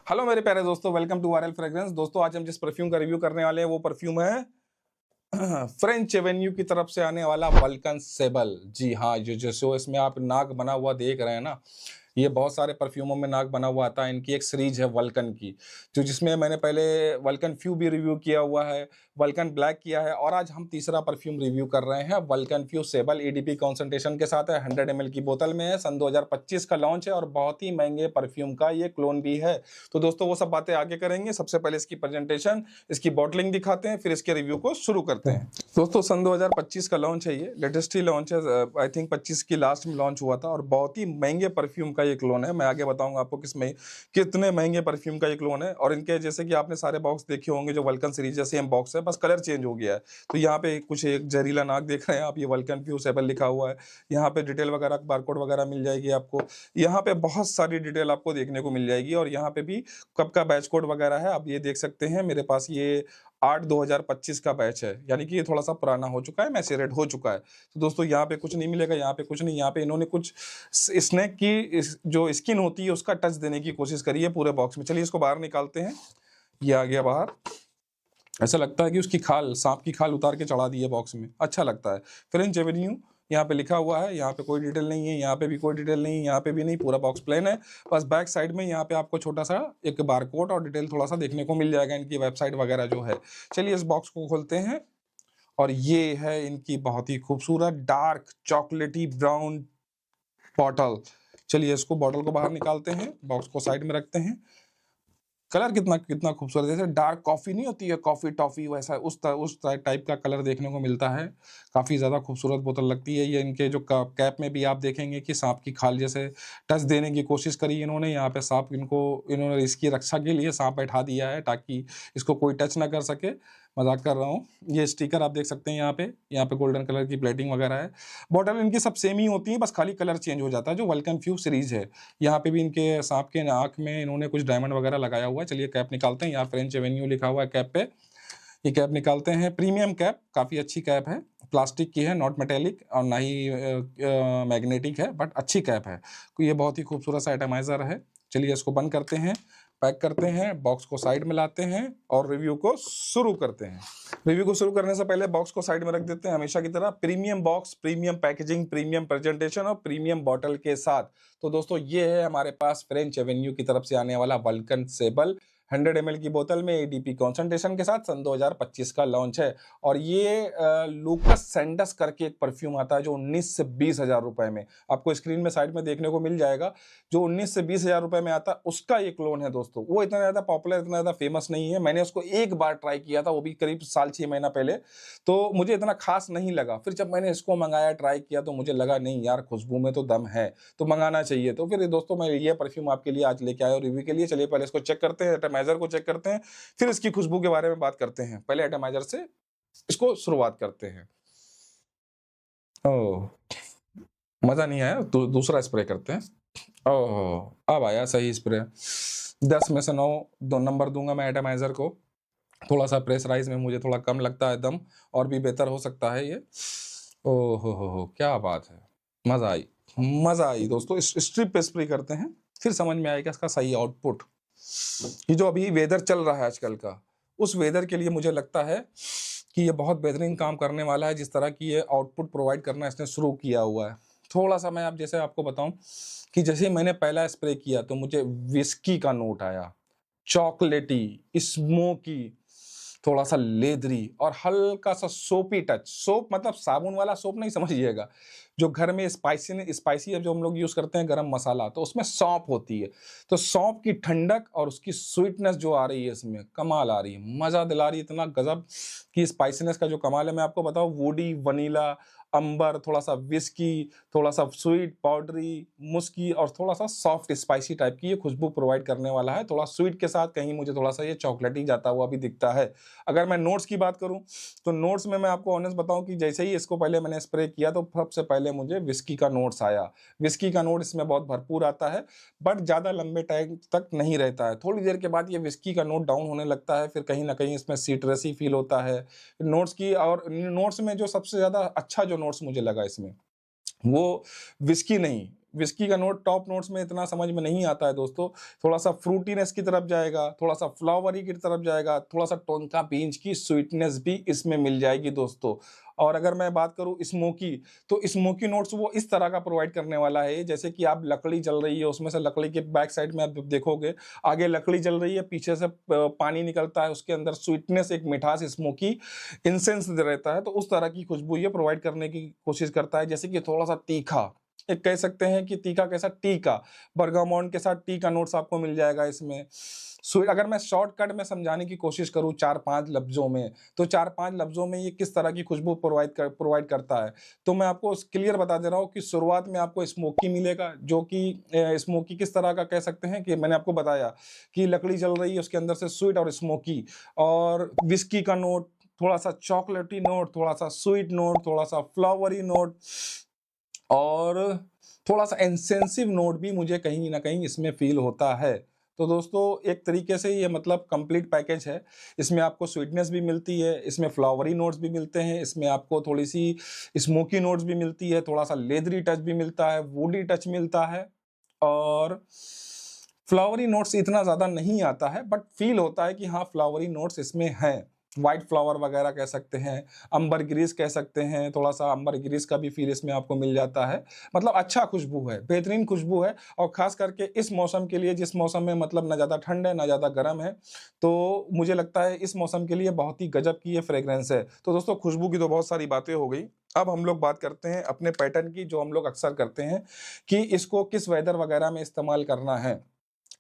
Hello मेरे प्यारे दोस्तों, वेलकम टू आरएल फ्रेग्रेंस। दोस्तों आज हम जिस परफ्यूम का रिव्यू करने वाले हैं वो परफ्यूम है फ्रेंच एवेन्यू की तरफ से आने वाला वल्कन सेबल। जी हाँ, जो जो इसमें आप नाक बना हुआ देख रहे हैं ना, ये बहुत सारे परफ्यूमों में नाक बना हुआ आता है। इनकी एक सीरीज है वल्कन की, जो जिसमें मैंने पहले वल्कन फ्यू भी रिव्यू किया हुआ है, वल्कन ब्लैक किया है, और आज हम तीसरा परफ्यूम रिव्यू कर रहे हैं। वल्कन फ्यू सेबल एडीपी कॉन्सेंट्रेशन के साथ है, 100 ml की बोतल में है, सन 2025 का लॉन्च है और बहुत ही महंगे परफ्यूम का ये क्लोन भी है। तो दोस्तों वो सब बातें आगे करेंगे। सबसे पहले इसकी प्रेजेंटेशन, इसकी बॉटलिंग दिखाते हैं, फिर इसके रिव्यू को शुरू करते हैं। दोस्तों सन 2025 का लॉन्च है, ये लेटेस्ट ही लॉन्च है। आई थिंक 25 की लास्ट में लॉन्च हुआ था और बहुत ही महंगे परफ्यूम का ये क्लोन है। मैं आगे बताऊंगा आपको कितने महंगे परफ्यूम का ये क्लोन है। और इनके जैसे कि आपने सारे बॉक्स देखे होंगे, जो वल्कन सीरीज है सेम बॉक्स है, बस कलर चेंज हो गया है। तो यहाँ पे कुछ एक जहरीला नाक देख रहे हैं आप, ये वल्कन फ्यू सेबल लिखा हुआ है। यहाँ पे डिटेल वगैरह, बारकोड वगैरह मिल जाएगी आपको। यहाँ पे बहुत सारी डिटेल आपको देखने को मिल जाएगी और यहाँ पे भी कब का बैच कोड वगैरह है, आप ये देख सकते हैं। मेरे पास ये 8/2025 का बैच है, यानी कि ये थोड़ा सा पुराना हो चुका है, मैचुरेट हो चुका है। तो दोस्तों यहाँ पे कुछ नहीं मिलेगा, यहाँ पे कुछ नहीं। यहाँ पे इन्होंने कुछ स्नैक की जो स्किन होती है उसका टच देने की कोशिश करी है पूरे बॉक्स में। चलिए इसको बाहर निकालते हैं। ये आ गया बाहर। ऐसा लगता है कि उसकी खाल, सांप की खाल उतार के चढ़ा दी है बॉक्स में। अच्छा लगता है। फ्रेंच एवेन्यू यहाँ पे लिखा हुआ है, यहाँ पे कोई डिटेल नहीं है, यहाँ पे भी कोई डिटेल नहीं है, यहाँ पे भी नहीं, पूरा बॉक्स प्लेन है। बस बैक साइड में यहाँ पे आपको छोटा सा एक बारकोड और डिटेल थोड़ा सा देखने को मिल जाएगा, इनकी वेबसाइट वगैरह जो है। चलिए इस बॉक्स को खोलते हैं और ये है इनकी बहुत ही खूबसूरत डार्क चॉकलेटी ब्राउन बॉटल। चलिए इसको, बॉटल को बाहर निकालते हैं, बॉक्स को साइड में रखते हैं। कलर कितना कितना खूबसूरत, जैसे डार्क कॉफी नहीं होती है, कॉफी टॉफी, वैसा उस टाइप का कलर देखने को मिलता है। काफ़ी ज़्यादा खूबसूरत बोतल लगती है ये। इनके जो कैप में भी आप देखेंगे कि सांप की खाल जैसे टच देने की कोशिश करी इन्होंने। यहाँ पे सांप, इन्होंने इसकी रक्षा के लिए सांप बैठा दिया है ताकि इसको कोई टच ना कर सके। मजाक कर रहा हूँ। ये स्टिकर आप देख सकते हैं, यहाँ पे गोल्डन कलर की प्लेटिंग वगैरह है। बॉटल इनकी सब सेम ही होती है, बस खाली कलर चेंज हो जाता है, जो वल्कन फ्यू सीरीज है। यहाँ पे भी इनके सांप के आँख में इन्होंने कुछ डायमंड वगैरह लगाया हुआ है। चलिए कैप निकालते हैं। यहाँ फ्रेंच एवेन्यू लिखा हुआ है कैप पे। ये कैप निकालते हैं। प्रीमियम कैप, काफ़ी अच्छी कैप है, प्लास्टिक की है, नॉट मेटेलिक और ना ही मैग्नेटिक है, बट अच्छी कैप है। तो ये बहुत ही खूबसूरत सा एटमाइजर है। चलिए इसको बंद करते हैं, पैक करते हैं, बॉक्स को साइड में लाते हैं और रिव्यू को शुरू करते हैं। रिव्यू को शुरू करने से पहले बॉक्स को साइड में रख देते हैं हमेशा की तरह। Premium box, premium packaging, premium presentation और प्रीमियम बॉटल के साथ। तो दोस्तों ये है हमारे पास फ्रेंच एवेन्यू की तरफ से आने वाला वल्कन सेबल 100 ml की बोतल में एडीपी कॉन्सेंट्रेशन के साथ, सन 2025 का लॉन्च है। और ये लूकस सैंडस करके एक परफ्यूम आता है जो 19 से 20 हजार रुपए में आपको स्क्रीन में साइड में देखने को मिल जाएगा। जो 19 से 20 हजार रुपए में आता है उसका ये क्लोन है दोस्तों। वो इतना ज़्यादा पॉपुलर, इतना ज़्यादा फेमस नहीं है। मैंने उसको एक बार ट्राई किया था, वो भी करीब साल 6 महीना पहले। तो मुझे इतना खास नहीं लगा। फिर जब मैंने इसको मंगाया, ट्राई किया, तो मुझे लगा नहीं यार, खुशबू में तो दम है, तो मंगाना चाहिए। तो फिर दोस्तों मैं ये परफ्यूम आपके लिए आज लेके आया हूं रिव्यू के लिए। चलिए पहले इसको चेक करते हैं, एटमाइजर को चेक करते हैं, फिर इसकी खुशबू के बारे में बात करते हैं। पहले एटमाइजर से इसको शुरुआत करते हैं। ओह, मजा नहीं आया तो दूसरा स्प्रे करते हैं। ओह, अब आया सही स्प्रे। 10 में से 9 दो नंबर दूंगा मैं एटमाइजर को। थोड़ा सा प्रेशराइज में मुझे थोड़ा कम लगता है दम, और भी बेहतर हो सकता है ये। ओह हो, क्या बात है, मजा आई, मजा आई दोस्तों। इस स्ट्रिप पे स्प्रे करते हैं, फिर समझ में आएगा इसका सही आउटपुट। ये जो अभी वेदर चल रहा है आजकल का, उस वेदर के लिए मुझे लगता है कि ये बहुत बेहतरीन काम करने वाला है। जिस तरह की ये आउटपुट प्रोवाइड करना इसने शुरू किया हुआ है। थोड़ा सा मैं अब जैसे आपको बताऊं कि जैसे ही मैंने पहला स्प्रे किया तो मुझे विस्की का नोट आया, चॉकलेटी, स्मोकी, थोड़ा सा लेदरी और हल्का सा सोपी टच। सोप मतलब साबुन वाला सोप नहीं समझिएगा, जो घर में स्पाइसी है, जो हम लोग यूज करते हैं गरम मसाला, तो उसमें सौंफ होती है। तो सौंफ की ठंडक और उसकी स्वीटनेस जो आ रही है इसमें, कमाल आ रही है, मजा दिला रही है। इतना गजब की स्पाइसीनेस का जो कमाल है, मैं आपको बताऊं, वुडी, वनीला, अंबर, थोड़ा सा विस्की, थोड़ा सा स्वीट, पाउडरी, मुस्की और थोड़ा सा सॉफ्ट स्पाइसी टाइप की ये खुशबू प्रोवाइड करने वाला है। थोड़ा स्वीट के साथ कहीं मुझे थोड़ा सा ये चॉकलेटी जाता हुआ भी दिखता है। अगर मैं नोट्स की बात करूं तो नोट्स में मैं आपको ऑनेस्ट बताऊं कि जैसे ही इसको पहले मैंने स्प्रे किया तो सबसे पहले मुझे विस्की का नोट्स आया। विस्की का नोट इसमें बहुत भरपूर आता है, बट ज़्यादा लंबे टाइम तक नहीं रहता है। थोड़ी देर के बाद ये विस्की का नोट डाउन होने लगता है, फिर कहीं ना कहीं इसमें सीट्रसी फील होता है नोट्स की। और नोट्स में जो सबसे ज़्यादा अच्छा जो नोट्स मुझे लगा इसमें, वो विस्की नहीं, विस्की का नोट टॉप नोट्स में इतना समझ में नहीं आता है दोस्तों, थोड़ा सा फ्रूटीनेस की तरफ जाएगा, थोड़ा सा फ्लावरी की तरफ जाएगा, थोड़ा सा टोनका बीन्स की स्वीटनेस भी इसमें मिल जाएगी दोस्तों। और अगर मैं बात करूं स्मोकी, तो स्मोकी नोट्स वो इस तरह का प्रोवाइड करने वाला है जैसे कि आप लकड़ी जल रही है, उसमें से लकड़ी के बैक साइड में आप देखोगे आगे लकड़ी जल रही है, पीछे से पानी निकलता है, उसके अंदर स्वीटनेस एक मिठास स्मोकी इंसेंस रहता है, तो उस तरह की खुशबू ये प्रोवाइड करने की कोशिश करता है। जैसे कि थोड़ा सा तीखा, एक कह सकते हैं कि तीखा कैसा, टी का बर्गामोन के साथ टी का नोट्स आपको मिल जाएगा इसमें। स्वीट अगर मैं शॉर्टकट में समझाने की कोशिश करूं 4-5 लफ्जों में, तो 4-5 लफ्जों में ये किस तरह की खुशबू प्रोवाइड करता है, तो मैं आपको क्लियर बता दे रहा हूं कि शुरुआत में आपको स्मोकी मिलेगा, जो कि स्मोकी किस तरह का कह सकते हैं कि मैंने आपको बताया कि लकड़ी जल रही है, उसके अंदर से स्वीट और स्मोकी, और विस्की का नोट, थोड़ा सा चॉकलेटी नोट, थोड़ा सा स्वीट नोट, थोड़ा सा फ्लावरी नोट, और थोड़ा सा इंसेंसिव नोट भी मुझे कहीं ना कहीं इसमें फील होता है। तो दोस्तों एक तरीके से ये मतलब कंप्लीट पैकेज है, इसमें आपको स्वीटनेस भी मिलती है, इसमें फ्लावरी नोट्स भी मिलते हैं, इसमें आपको थोड़ी सी स्मोकी नोट्स भी मिलती है, थोड़ा सा लेदरी टच भी मिलता है, वुडी टच मिलता है, और फ्लावरी नोट्स इतना ज़्यादा नहीं आता है बट फील होता है कि हाँ फ्लावरी नोट्स इसमें हैं। व्हाइट फ्लावर वगैरह कह सकते हैं, अंबर ग्रीस कह सकते हैं, थोड़ा सा अंबर ग्रीस का भी फील इसमें आपको मिल जाता है। मतलब अच्छा खुशबू है, बेहतरीन खुशबू है, और ख़ास करके इस मौसम के लिए, जिस मौसम में मतलब ना ज़्यादा ठंड है ना ज़्यादा गर्म है, तो मुझे लगता है इस मौसम के लिए बहुत ही गजब की ये फ्रेग्रेंस है। तो दोस्तों खुशबू की तो बहुत सारी बातें हो गई, अब हम लोग बात करते हैं अपने पैटर्न की, जो हम लोग अक्सर करते हैं कि इसको किस वेदर वगैरह में इस्तेमाल करना है।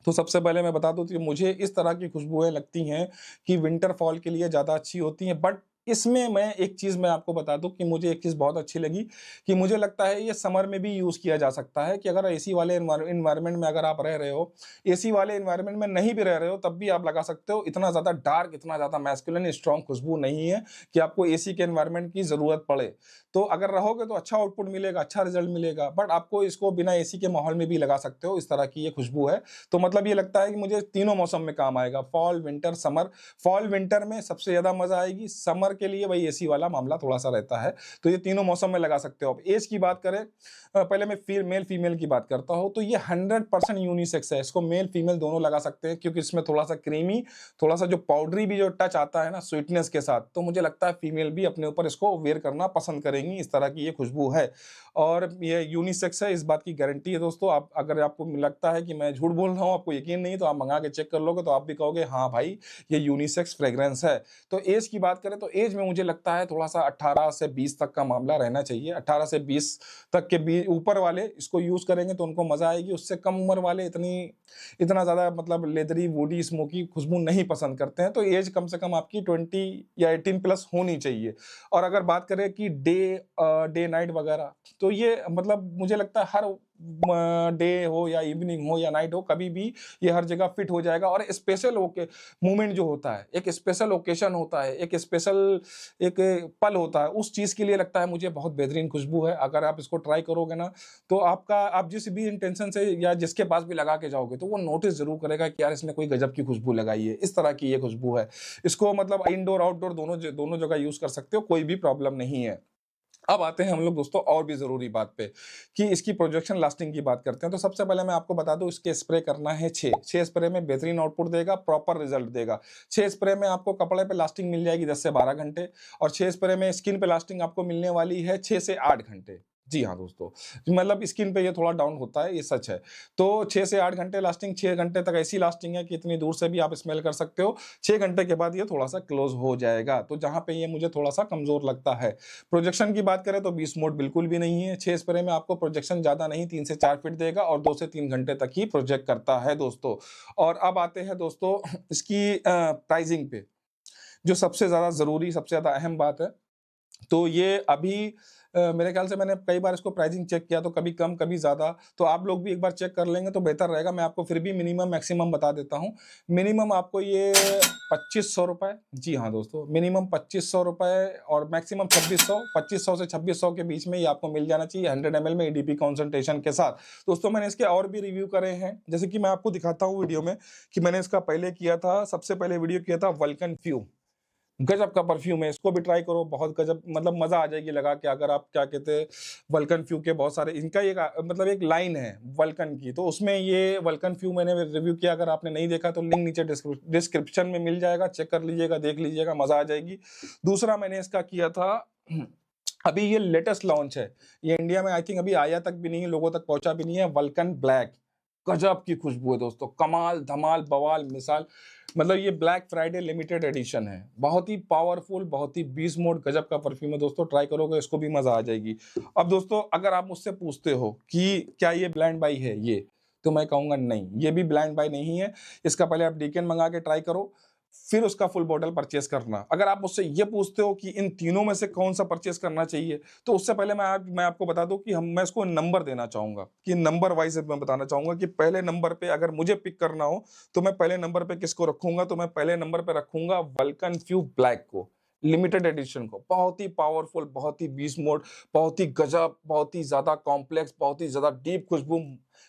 तो सबसे पहले मैं बता दूँ कि मुझे इस तरह की खुशबुएँ लगती हैं कि विंटर फॉल के लिए ज़्यादा अच्छी होती हैं, बट इसमें मैं एक चीज़ मैं आपको बता दूँ कि मुझे एक चीज़ बहुत अच्छी लगी कि मुझे लगता है ये समर में भी यूज़ किया जा सकता है, कि अगर एसी वाले एनवायरनमेंट में अगर आप रह रहे हो, एसी वाले एनवायरनमेंट में नहीं भी रह रहे हो, तब भी आप लगा सकते हो। इतना ज़्यादा डार्क, इतना ज़्यादा मैस्कुलिन स्ट्रॉन्ग खुशबू नहीं है कि आपको एसी के एनवायरनमेंट की ज़रूरत पड़े। तो अगर रहोगे तो अच्छा आउटपुट मिलेगा, अच्छा रिजल्ट मिलेगा, बट आपको इसको बिना एसी के माहौल में भी लगा सकते हो, इस तरह की ये खुशबू है। तो मतलब ये लगता है कि मुझे तीनों मौसम में काम आएगा, fall, winter, summer. Fall, winter में सबसे ज़्यादा मज़ा आएगी, समर के लिए वही एसी वाला मामला थोड़ा-सा रहता है। तो ये तीनों मौसम में लगा सकते हो आप। ऐज की बात करें, पहले मैं मेल फीमेल की बात करता हूँ, तो ये 100% यूनिसेक्स है। इसको मेल फीमेल दोनों लगा सकते हैं, क्योंकि इसमें थोड़ा-सा क्रीमी, थोड़ा-सा जो पाउडरी भी जो टच आता है ना स्वीटनेस के साथ, तो मुझे लगता है फीमेल भी अपने ऊपर इसको वेयर करना पसंद करेंगी। इस तरह की ये खुशबू है, और ये यूनिसेक्स है, इस बात की गारंटी है दोस्तों। आप अगर आपको लगता है कि मैं झूठ बोल रहा हूँ, आपको यकीन नहीं, तो आप मंगा के चेक कर लोगे, तो आप भी कहोगे हाँ भाई ये यूनिसेक्स फ्रेग्रेंस है। तो एज की बात करें तो एज में मुझे लगता है थोड़ा सा 18 से 20 तक का मामला रहना चाहिए। 18 से 20 तक के ऊपर वाले इसको यूज करेंगे तो उनको मजा आएगी। उससे कम उम्र वाले इतना ज्यादा मतलब लेदरी, वुडी, स्मोकी खुशबू नहीं पसंद करते हैं। तो एज कम से कम आपकी 20 या 18 प्लस होनी चाहिए। और अगर बात करें कि डे नाइट वगैरह, तो ये मतलब मुझे लगता है हर डे हो या इवनिंग हो या नाइट हो, कभी भी ये हर जगह फिट हो जाएगा। और स्पेशल ओके मोमेंट जो होता है, एक स्पेशल ओकेशन होता है, एक स्पेशल एक पल होता है, उस चीज़ के लिए लगता है मुझे बहुत बेहतरीन खुशबू है। अगर आप इसको ट्राई करोगे ना, तो आप जिस भी इंटेंशन से या जिसके पास भी लगा के जाओगे, तो वो नोटिस ज़रूर करेगा कि यार इसने कोई गजब की खुशबू लगाई है। इस तरह की ये खुशबू है। इसको मतलब इंडोर, आउटडोर दोनों जगह यूज़ कर सकते हो, कोई भी प्रॉब्लम नहीं है। अब आते हैं हम लोग दोस्तों और भी ज़रूरी बात पे, कि इसकी प्रोजेक्शन लास्टिंग की बात करते हैं। तो सबसे पहले मैं आपको बता दूं, इसके स्प्रे करना है 6 स्प्रे में बेहतरीन आउटपुट देगा, प्रॉपर रिजल्ट देगा। 6 स्प्रे में आपको कपड़े पे लास्टिंग मिल जाएगी 10 से 12 घंटे, और 6 स्प्रे में स्किन पे लास्टिंग आपको मिलने वाली है 6 से 8 घंटे। जी हाँ दोस्तों, मतलब स्किन पे ये थोड़ा डाउन होता है, ये सच है। तो 6 से 8 घंटे लास्टिंग, 6 घंटे तक ऐसी लास्टिंग है कि इतनी दूर से भी आप स्मेल कर सकते हो। 6 घंटे के बाद ये थोड़ा सा क्लोज हो जाएगा, तो जहाँ पे ये मुझे थोड़ा सा कमजोर लगता है। प्रोजेक्शन की बात करें तो 20 मोड बिल्कुल भी नहीं है। 6 स्प्रे में आपको प्रोजेक्शन ज़्यादा नहीं, 3 से 4 फीट देगा, और 2 से 3 घंटे तक ही प्रोजेक्ट करता है दोस्तों। और अब आते हैं दोस्तों इसकी प्राइसिंग पे, जो सबसे ज़्यादा ज़रूरी, सबसे ज़्यादा अहम बात है। तो ये अभी मेरे ख्याल से मैंने कई बार इसको प्राइसिंग चेक किया, तो कभी कम कभी ज़्यादा, तो आप लोग भी एक बार चेक कर लेंगे तो बेहतर रहेगा। मैं आपको फिर भी मिनिमम मैक्सिमम बता देता हूँ। मिनिमम आपको ये 2500 रुपये, जी हाँ दोस्तों, मिनिमम 2500 रुपये, और मैक्सिमम 2600, 2500 से 2600 के बीच में ये आपको मिल जाना चाहिए 100 ml में ईडीपी कॉन्सेंट्रेशन के साथ। दोस्तों मैंने इसके और भी रिव्यू करे हैं, जैसे कि मैं आपको दिखाता हूँ वीडियो में, कि मैंने इसका पहले किया था, सबसे पहले वीडियो किया था वल्कन फ्यू गजब का परफ्यूम है, इसको भी ट्राई करो, बहुत गजब, मतलब मजा आ जाएगी लगा के। अगर आप क्या कहते हैं वल्कन फ्यू के बहुत सारे, इनका एक मतलब एक लाइन है वल्कन की, तो उसमें ये वल्कन फ्यू मैंने रिव्यू किया, अगर आपने नहीं देखा तो लिंक नीचे डिस्क्रिप्शन में मिल जाएगा, चेक कर लीजिएगा, देख लीजिएगा, मजा आ जाएगी। दूसरा मैंने इसका किया था, अभी ये लेटेस्ट लॉन्च है, ये इंडिया में आई थिंक अभी आया तक भी नहीं है, लोगों तक पहुंचा भी नहीं है, वल्कन ब्लैक। गजब की खुशबू है दोस्तों, कमाल धमाल बवाल मिसाल, मतलब ये ब्लैक फ्राइडे लिमिटेड एडिशन है, बहुत ही पावरफुल, बहुत ही बीस्ट मोड, गजब का परफ्यूम है दोस्तों, ट्राई करोगे इसको भी मजा आ जाएगी। अब दोस्तों अगर आप मुझसे पूछते हो कि क्या ये ब्लैंड बाई है ये, तो मैं कहूंगा नहीं, ये भी ब्लैंड बाई नहीं है। इसका पहले आप डीकेन मंगा के ट्राई करो, फिर उसका फुल बॉटल परचेस करना। अगर आप मुझसे ये पूछते हो कि इन तीनों में से कौन सा परचेस करना चाहिए, तो उससे पहले मैं आपको बता दूं कि मैं इसको नंबर देना चाहूंगा, कि नंबर वाइज मैं बताना चाहूंगा कि पहले नंबर पे अगर मुझे पिक करना हो तो मैं पहले नंबर पे किसको रखूंगा, तो मैं पहले नंबर पे रखूंगा वल्कन फ्यू ब्लैक को, लिमिटेड एडिशन को। बहुत ही पावरफुल, बहुत ही बीस्ट मोड, बहुत ही गजब, बहुत ही ज्यादा कॉम्प्लेक्स, बहुत ही ज्यादा डीप खुशबू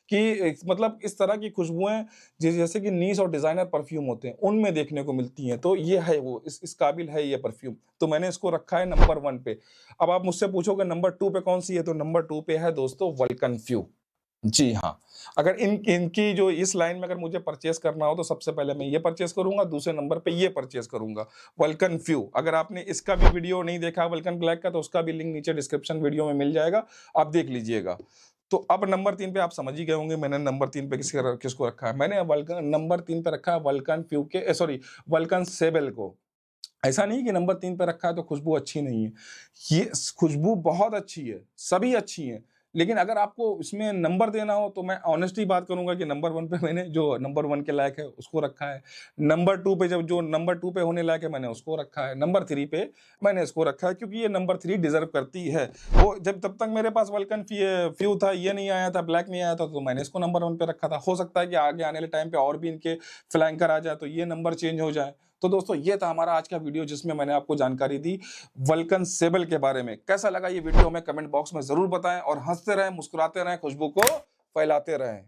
की, मतलब इस तरह की खुशबुएं जैसे कि नीस और डिजाइनर परफ्यूम होते हैं उनमें देखने को मिलती हैं, तो ये है वो, इस काबिल है ये परफ्यूम, तो मैंने इसको रखा है नंबर 1 पे। अब आप मुझसे पूछोगे नंबर 2 पे कौन सी है, तो नंबर 2 पे है दोस्तों वल्कन फ्यू। जी हाँ, अगर इनकी जो इस लाइन में अगर मुझे परचेस करना हो तो सबसे पहले मैं ये परचेस करूंगा, दूसरे नंबर पे ये परचेस करूंगा, वल्कन फ्यू। अगर आपने इसका भी वीडियो नहीं देखा वल्कन ब्लैक का, तो उसका भी लिंक नीचे डिस्क्रिप्शन वीडियो में मिल जाएगा, आप देख लीजिएगा। तो अब नंबर 3 पे आप समझ ही गए होंगे मैंने नंबर 3 पे किसको रखा है। मैंने वल्कन नंबर 3 पे रखा है वल्कन फ्यू के, सॉरी, वल्कन सेबेल को। ऐसा नहीं कि नंबर 3 पे रखा है तो खुशबू अच्छी नहीं है, ये खुशबू बहुत अच्छी है, सभी अच्छी हैं, लेकिन अगर आपको इसमें नंबर देना हो तो मैं ऑनेस्टली बात करूंगा कि नंबर 1 पे मैंने जो नंबर 1 के लायक है उसको रखा है, नंबर 2 पे जब जो नंबर 2 पे होने लायक है मैंने उसको रखा है, नंबर 3 पे मैंने इसको रखा है, क्योंकि ये नंबर 3 डिजर्व करती है। वो जब तब तक मेरे पास वल्कन फ्यू था, ये नहीं आया था, ब्लैक नहीं आया था, तो मैंने इसको नंबर 1 पे रखा था। हो सकता है कि आगे आने वाले टाइम पे और भी इनके फ्लैंकर आ जाए तो ये नंबर चेंज हो जाए। तो दोस्तों ये था हमारा आज का वीडियो, जिसमें मैंने आपको जानकारी दी वल्कन सेबल के बारे में। कैसा लगा ये वीडियो हमें कमेंट बॉक्स में जरूर बताएं, और हंसते रहें, मुस्कुराते रहें, खुशबू को फैलाते रहें।